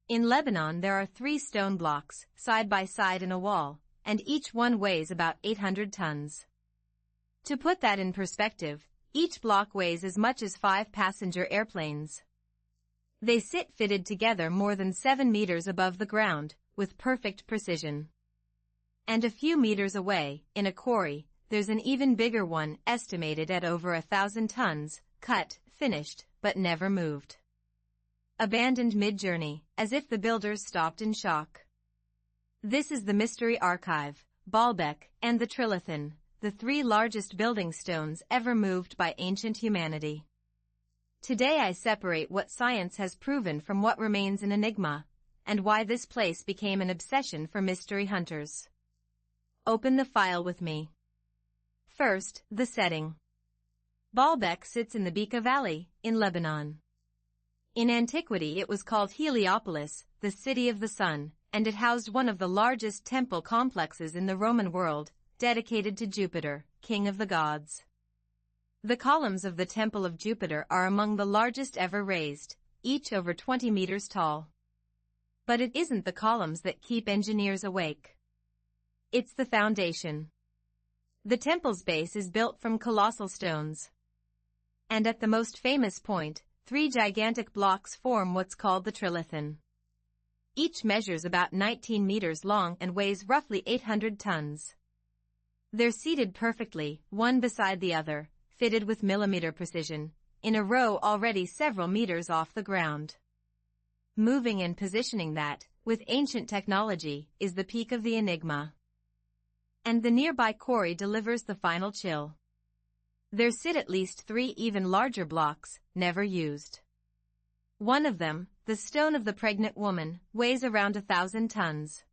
In Lebanon there are 3 stone blocks, side by side in a wall, and each one weighs about 800 tons. To put that in perspective, each block weighs as much as 5 passenger airplanes. They sit fitted together more than 7 meters above the ground, with perfect precision. And a few meters away, in a quarry, there's an even bigger one estimated at over 1,000 tons, cut, finished, but never moved. Abandoned mid-journey, as if the builders stopped in shock. This is the Mystery Archive, BAALBEK, and the Trilithon, the 3 largest building stones ever moved by ancient humanity. Today I separate what science has proven from what remains an enigma, and why this place became an obsession for mystery hunters. Open the file with me. First, the setting. BAALBEK sits in the Bekaa Valley, in Lebanon. In antiquity it was called Heliopolis, the city of the sun, and it housed one of the largest temple complexes in the Roman world, dedicated to Jupiter, king of the gods. The columns of the Temple of Jupiter are among the largest ever raised, each over 20 meters tall. But it isn't the columns that keep engineers awake. It's the foundation. The temple's base is built from colossal stones. And at the most famous point, 3 gigantic blocks form what's called the Trilithon. Each measures about 19 meters long and weighs roughly 800 tons. They're seated perfectly, one beside the other, fitted with millimeter precision, in a row already several meters off the ground. Moving and positioning that, with ancient technology, is the peak of the enigma. And the nearby quarry delivers the final chill. There sit at least 3 even larger blocks, never used. One of them, the stone of the pregnant woman, weighs around 1,000 tons.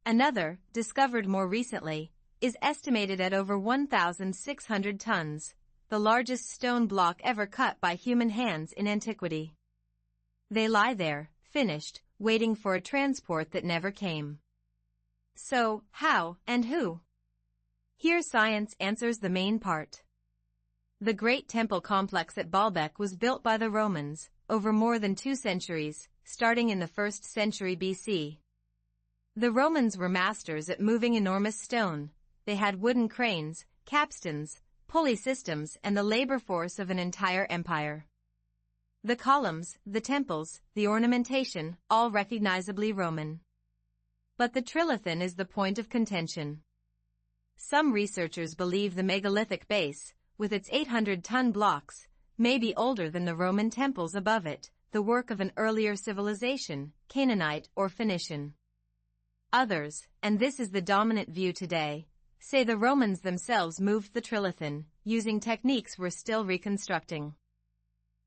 Another, discovered more recently, is estimated at over 1,600 tons, the largest stone block ever cut by human hands in antiquity. They lie there, finished, waiting for a transport that never came. So, how and who? Here science answers the main part. The great temple complex at BAALBEK was built by the Romans, over more than 2 centuries, starting in the 1st century BC. The Romans were masters at moving enormous stone. They had wooden cranes, capstans, pulley systems, and the labor force of an entire empire. The columns, the temples, the ornamentation, all recognizably Roman. But the Trilithon is the point of contention. Some researchers believe the megalithic base, with its 800-ton blocks, may be older than the Roman temples above it, the work of an earlier civilization, Canaanite or Phoenician. Others, and this is the dominant view today, say the Romans themselves moved the Trilithon, using techniques we're still reconstructing.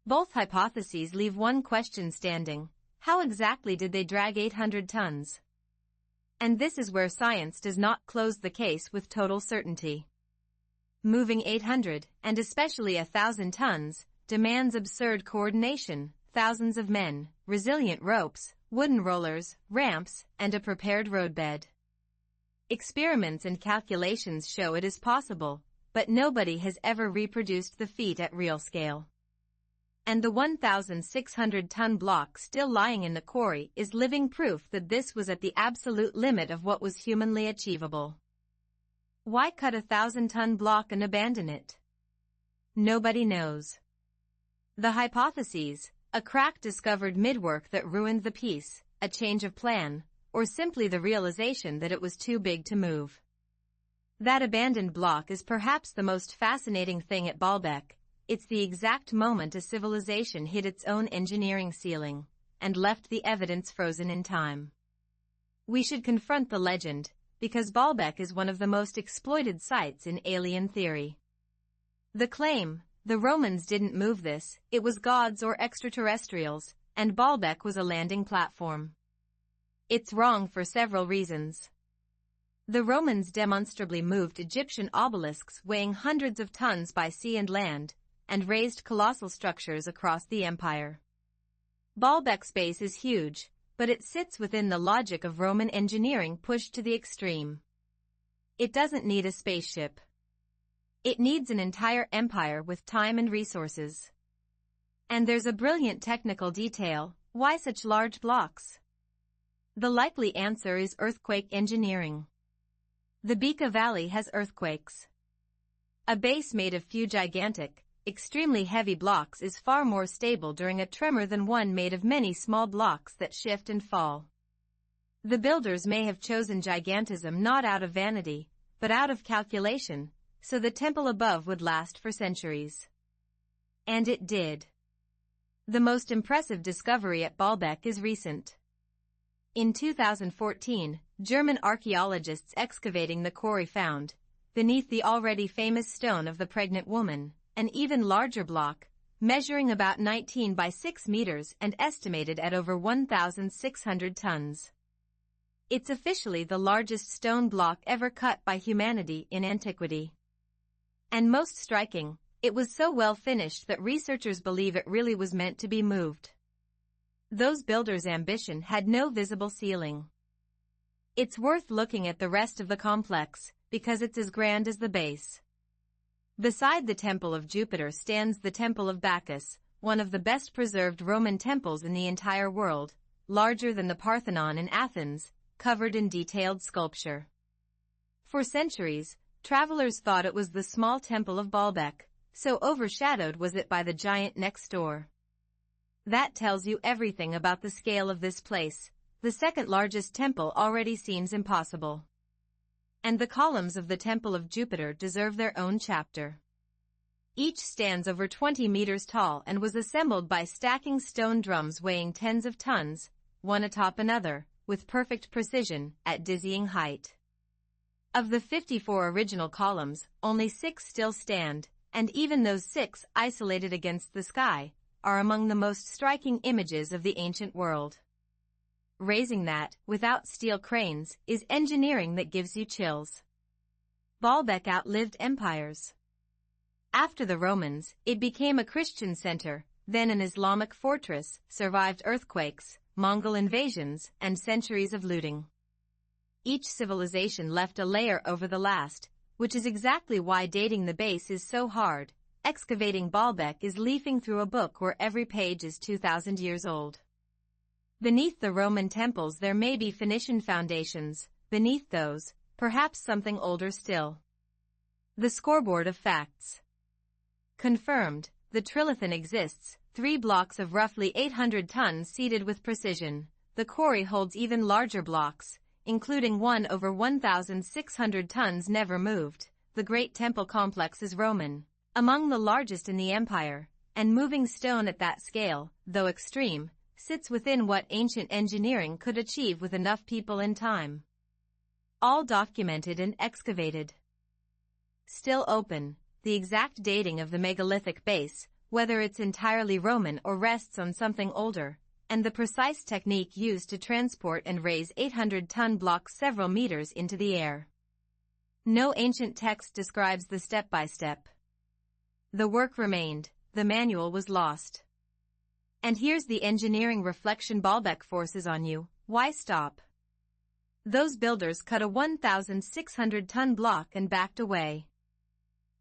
Both hypotheses leave one question standing: how exactly did they drag 800 tons? And this is where science does not close the case with total certainty. Moving 800, and especially 1,000 tons, demands absurd coordination, thousands of men, resilient ropes, wooden rollers, ramps, and a prepared roadbed. Experiments and calculations show it is possible, but nobody has ever reproduced the feat at real scale. And the 1,600-ton block still lying in the quarry is living proof that this was at the absolute limit of what was humanly achievable. Why cut a 1,000-ton block and abandon it? Nobody knows. The hypotheses: a crack discovered mid-work that ruined the piece, a change of plan, or simply the realization that it was too big to move. That abandoned block is perhaps the most fascinating thing at BAALBEK. It's the exact moment a civilization hit its own engineering ceiling, and left the evidence frozen in time. We should confront the legend, because BAALBEK is one of the most exploited sites in alien theory. The claim: the Romans didn't move this, it was gods or extraterrestrials, and BAALBEK was a landing platform. It's wrong for several reasons. The Romans demonstrably moved Egyptian obelisks weighing hundreds of tons by sea and land, and raised colossal structures across the empire. BAALBEK's base is huge, but it sits within the logic of Roman engineering pushed to the extreme. It doesn't need a spaceship. It needs an entire empire with time and resources. And there's a brilliant technical detail: Why such large blocks? The likely answer is earthquake engineering. The Beka Valley has earthquakes. A base made of few gigantic, extremely heavy blocks is far more stable during a tremor than one made of many small blocks that shift and fall. The builders may have chosen gigantism not out of vanity, but out of calculation, so the temple above would last for centuries. And it did. The most impressive discovery at Baalbek is recent. In 2014, German archaeologists excavating the quarry found, beneath the already famous stone of the pregnant woman, an even larger block, measuring about 19 by 6 meters and estimated at over 1,600 tons. It's officially the largest stone block ever cut by humanity in antiquity. And most striking, it was so well finished that researchers believe it really was meant to be moved. Those builders' ambition had no visible ceiling. It's worth looking at the rest of the complex, because it's as grand as the base. Beside the Temple of Jupiter stands the Temple of Bacchus, one of the best preserved Roman temples in the entire world, larger than the Parthenon in Athens, covered in detailed sculpture. For centuries, travelers thought it was the small Temple of Baalbek, so overshadowed was it by the giant next door. That tells you everything about the scale of this place. The second largest temple already seems impossible. And the columns of the Temple of Jupiter deserve their own chapter. Each stands over 20 meters tall and was assembled by stacking stone drums weighing tens of tons, one atop another, with perfect precision, at dizzying height. Of the 54 original columns, only 6 still stand, and even those 6, isolated against the sky, are among the most striking images of the ancient world. Raising that, without steel cranes, is engineering that gives you chills. Baalbek outlived empires. After the Romans, it became a Christian center, then an Islamic fortress, survived earthquakes, Mongol invasions, and centuries of looting. Each civilization left a layer over the last, which is exactly why dating the base is so hard. Excavating Baalbek is leafing through a book where every page is 2,000 years old. Beneath the Roman temples there may be Phoenician foundations, beneath those, perhaps something older still. The scoreboard of facts. Confirmed, the Trilithon exists, 3 blocks of roughly 800 tons seated with precision. The quarry holds even larger blocks, including one over 1,600 tons never moved. The Great Temple Complex is Roman, among the largest in the empire, and moving stone at that scale, though extreme, sits within what ancient engineering could achieve with enough people and time. All documented and excavated. Still open, the exact dating of the megalithic base, whether it's entirely Roman or rests on something older, and the precise technique used to transport and raise 800-ton blocks several meters into the air. No ancient text describes the step-by-step. The work remained, the manual was lost. And here's the engineering reflection Baalbek forces on you. Why stop? Those builders cut a 1,600-ton block and backed away.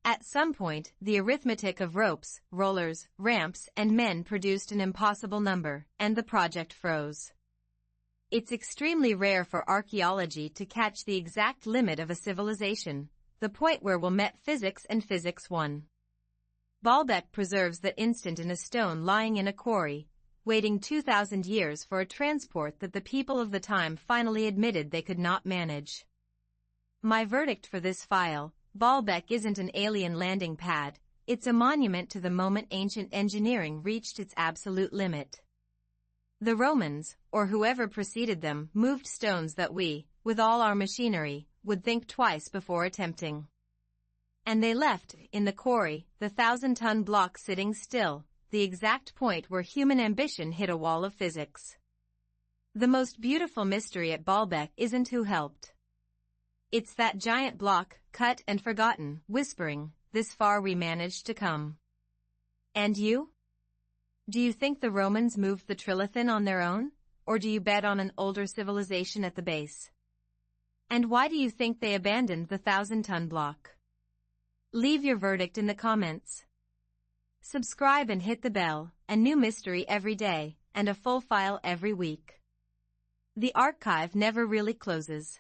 At some point, the arithmetic of ropes, rollers, ramps, and men produced an impossible number, and the project froze. It's extremely rare for archaeology to catch the exact limit of a civilization, the point where we'll met physics and physics won. Baalbek preserves that instant in a stone lying in a quarry, waiting 2,000 years for a transport that the people of the time finally admitted they could not manage. My verdict for this file: Baalbek isn't an alien landing pad, it's a monument to the moment ancient engineering reached its absolute limit. The Romans, or whoever preceded them, moved stones that we, with all our machinery, would think twice before attempting. And they left, in the quarry, the 1,000-ton block sitting still, the exact point where human ambition hit a wall of physics. The most beautiful mystery at Baalbek isn't who helped. It's that giant block, cut and forgotten, whispering, "This far we managed to come." And you? Do you think the Romans moved the Trilithon on their own, or do you bet on an older civilization at the base? And why do you think they abandoned the 1,000-ton block? Leave your verdict in the comments. Subscribe and hit the bell, a new mystery every day. and a full file every week. The archive never really closes.